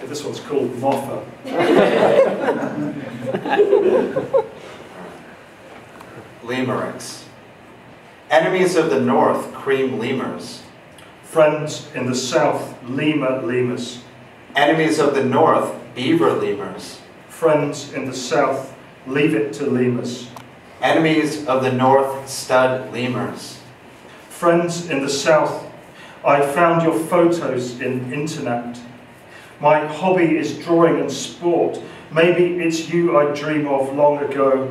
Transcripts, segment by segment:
Okay, this one's called Moffa. Limericks. Enemies of the north, cream lemurs. Friends in the south, lemur lemurs. Enemies of the north, beaver lemurs. Friends in the south, leave it to lemurs. Enemies of the north, stud lemurs. Friends in the south, I found your photos in internet. My hobby is drawing and sport. Maybe it's you I dream of long ago.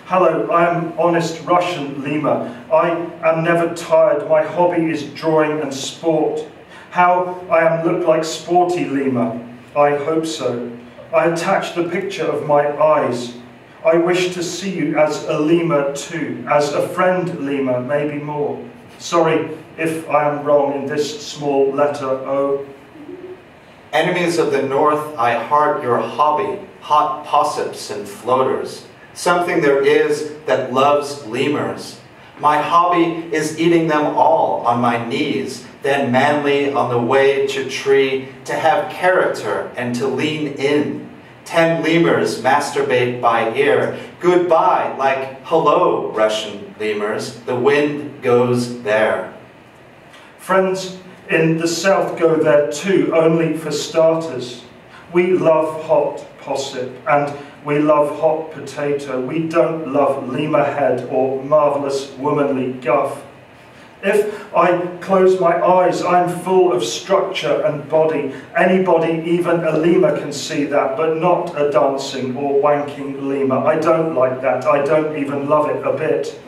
Hello, I am honest Russian lemur. I am never tired. My hobby is drawing and sport. How I am look like sporty lemur. I hope so. I attach the picture of my eyes. I wish to see you as a lemur too, as a friend lemur, maybe more. Sorry if I am wrong in this small letter O. Enemies of the north, I heart your hobby, hot posseps and floaters. Something there is that loves lemurs. My hobby is eating them all on my knees, then manly on the way to tree, to have character and to lean in. 10 lemurs masturbate by ear. Goodbye, like hello, Russian lemurs. The wind goes there. Friends in the south go there too, only for starters. We love hot posset and we love hot potato. We don't love lemur head or marvellous womanly guff. If I close my eyes, I'm full of structure and body. Anybody, even a lemur, can see that, but not a dancing or wanking lemur. I don't like that. I don't even love it a bit.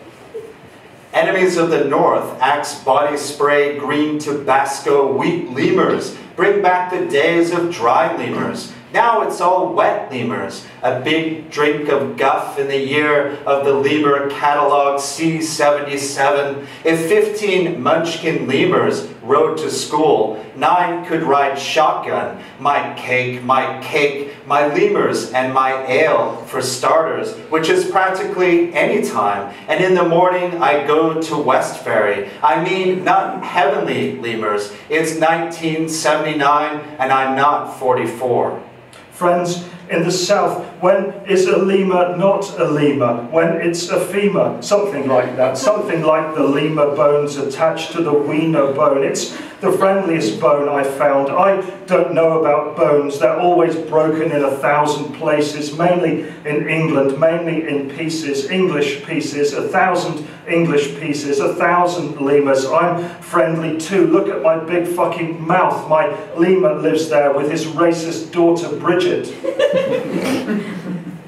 Enemies of the north, Axe body spray, green Tabasco, wheat lemurs. Bring back the days of dry lemurs. Now it's all wet lemurs. A big drink of guff in the year of the lemur catalog C77. If 15 munchkin lemurs rode to school, 9 could ride shotgun. My cake, my lemurs and my ale for starters, which is practically any time. And in the morning I go to West Ferry. I mean, not heavenly lemurs. It's 1979 and I'm not 44. Friends in the south, when is a lemur not a lemur? When it's a femur, something like that. Something like the lemur bones attached to the wiener bone. It's the friendliest bone I found. I don't know about bones. They're always broken in 1,000 places, mainly in England, mainly in pieces, English pieces, 1,000 English pieces, 1,000 lemurs. I'm friendly too. Look at my big fucking mouth. My lemur lives there with his racist daughter Bridget.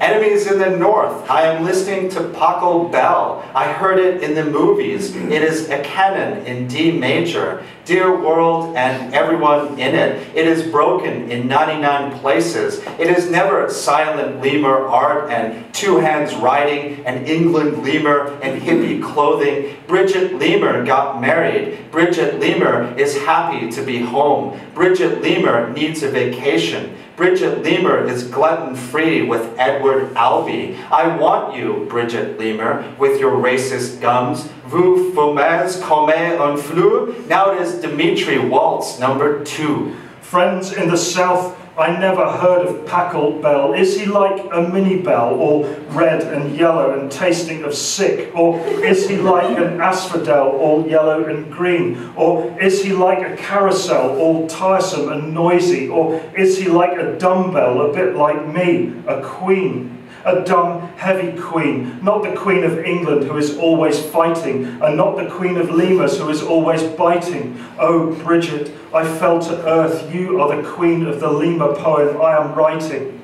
Enemies in the north, I am listening to Paco Bell. I heard it in the movies. It is a canon in D major. Dear world and everyone in it. It is broken in 99 places. It is never silent lemur art and two hands writing and England lemur and hippie clothing. Bridget Lemur got married. Bridget Lemur is happy to be home. Bridget Lemur needs a vacation. Bridget Lemur is gluten-free with Edward Albee. I want you, Bridget Lemur, with your racist gums. Vous fumez comme un flou. Now it is Dimitri Waltz, number 2. Friends in the south, I never heard of Paco Bell. Is he like a mini bell, all red and yellow and tasting of sick? Or is he like an asphodel, all yellow and green? Or is he like a carousel, all tiresome and noisy? Or is he like a dumbbell, a bit like me, a queen? A dumb, heavy queen, not the Queen of England who is always fighting, and not the Queen of Lemurs who is always biting. Oh, Bridget, I fell to earth. You are the queen of the lemur poem I am writing.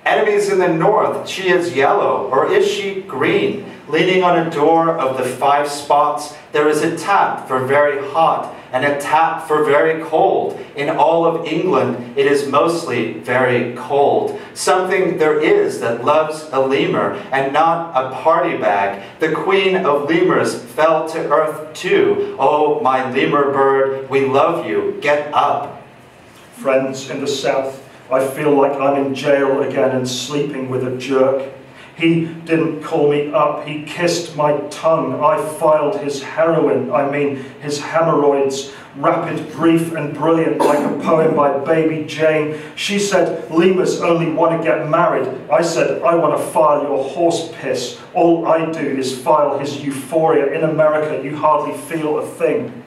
Enemies in the north, she is yellow, or is she green? Leaning on a door of the 5 spots, there is a tap for very hot, and a tap for very cold. In all of England, it is mostly very cold. Something there is that loves a lemur, and not a party bag. The queen of lemurs fell to earth too. Oh, my lemur bird, we love you, get up. Friends in the south, I feel like I'm in jail again and sleeping with a jerk. He didn't call me up, he kissed my tongue. I filed his heroin, I mean his hemorrhoids. Rapid, brief and brilliant, like a poem by Baby Jane. She said, lemurs only want to get married. I said, I want to file your horse piss. All I do is file his euphoria. In America, you hardly feel a thing.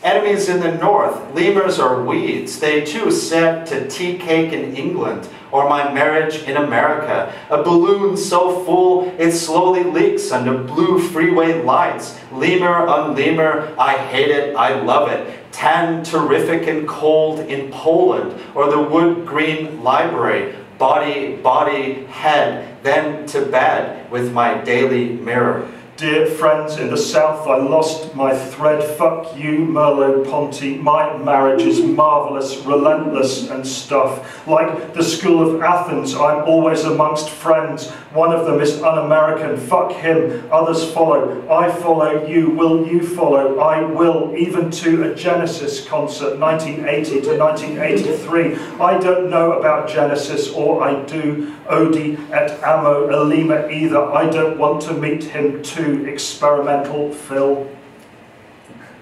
Enemies in the north, lemurs are weeds. They too said to tea cake in England, or my marriage in America. A balloon so full it slowly leaks under blue freeway lights. Lemur on lemur, I hate it, I love it. Tan, terrific and cold in Poland, or the wood green library. Body, body, head, then to bed with my daily mirror. Dear friends in the south, I lost my thread. Fuck you, Merleau-Ponty. My marriage is marvellous, relentless and stuff. Like the school of Athens, I'm always amongst friends. One of them is un-American. Fuck him. Others follow. I follow you. Will you follow? I will. Even to a Genesis concert, 1980 to 1983. I don't know about Genesis, or I do. Odi et amo elima either. I don't want to meet him too. Experimental Phil.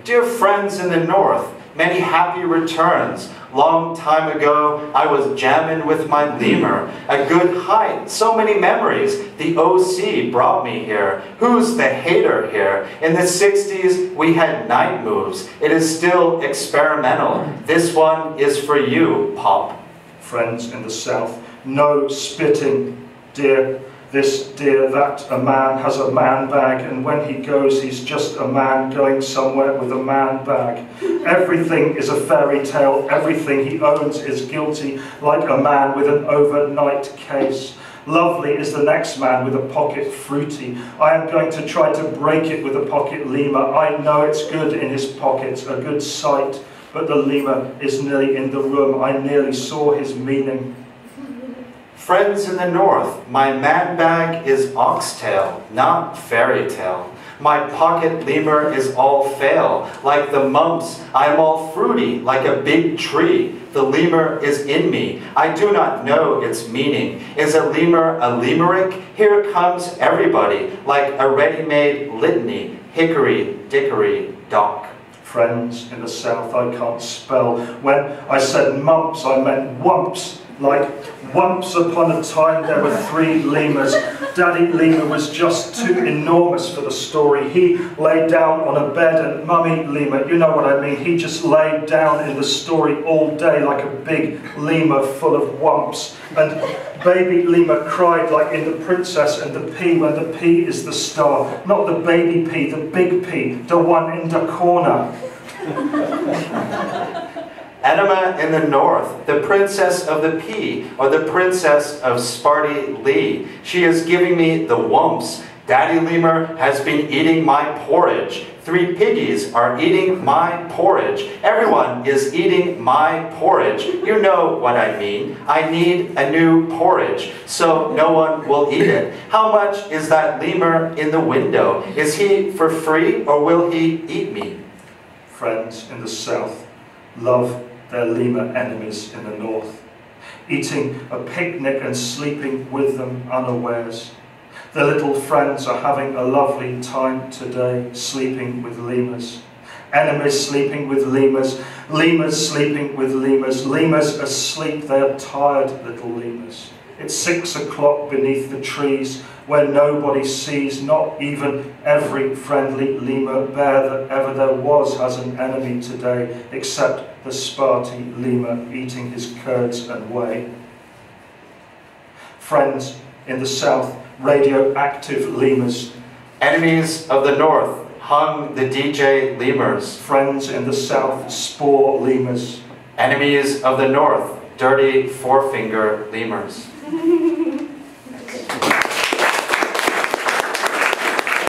Dear friends in the north, many happy returns. Long time ago, I was jamming with my lemur. A good height, so many memories. The OC brought me here. Who's the hater here? In the 60s, we had night moves. It is still experimental. This one is for you, Pop. Friends in the south, no spitting, dear. This, dear, that, a man has a man bag, and when he goes, he's just a man going somewhere with a man bag. Everything is a fairy tale, everything he owns is guilty, like a man with an overnight case. Lovely is the next man with a pocket fruity. I am going to try to break it with a pocket lemur. I know it's good in his pockets, a good sight, but the lemur is nearly in the room. I nearly saw his meaning. Friends in the north, my man bag is oxtail, not fairy tale. My pocket lemur is all fail, like the mumps. I am all fruity, like a big tree. The lemur is in me. I do not know its meaning. Is a lemur a lemuric? Here comes everybody, like a ready-made litany. Hickory, dickory, dock. Friends in the south, I can't spell. When I said mumps, I meant wumps. Like once upon a time there were 3 lemurs. Daddy lemur was just too enormous for the story. He lay down on a bed, and mummy lemur, you know what I mean, he just laid down in the story all day like a big lemur full of wumps. And baby lemur cried like in The Princess and the Pea, when the P is the star, not the baby P, the big P, the one in the corner. Enema in the north, the princess of the pea, or the princess of Sparty Lee. She is giving me the wumps. Daddy lemur has been eating my porridge. 3 piggies are eating my porridge. Everyone is eating my porridge. You know what I mean. I need a new porridge, so no one will eat it. How much is that lemur in the window? Is he for free, or will he eat me? Friends in the south love their lemur enemies in the north, eating a picnic and sleeping with them unawares. Their little friends are having a lovely time today, sleeping with lemurs. Enemies sleeping with lemurs, lemurs sleeping with lemurs, lemurs asleep, they are tired little lemurs. It's 6 o'clock beneath the trees, where nobody sees, not even every friendly lemur bear that ever there was has an enemy today, except the Sparty lemur eating his curds and whey. Friends in the south, radioactive lemurs. Enemies of the north, hung the DJ lemurs. Friends in the south, spore lemurs. Enemies of the north, dirty forefinger lemurs.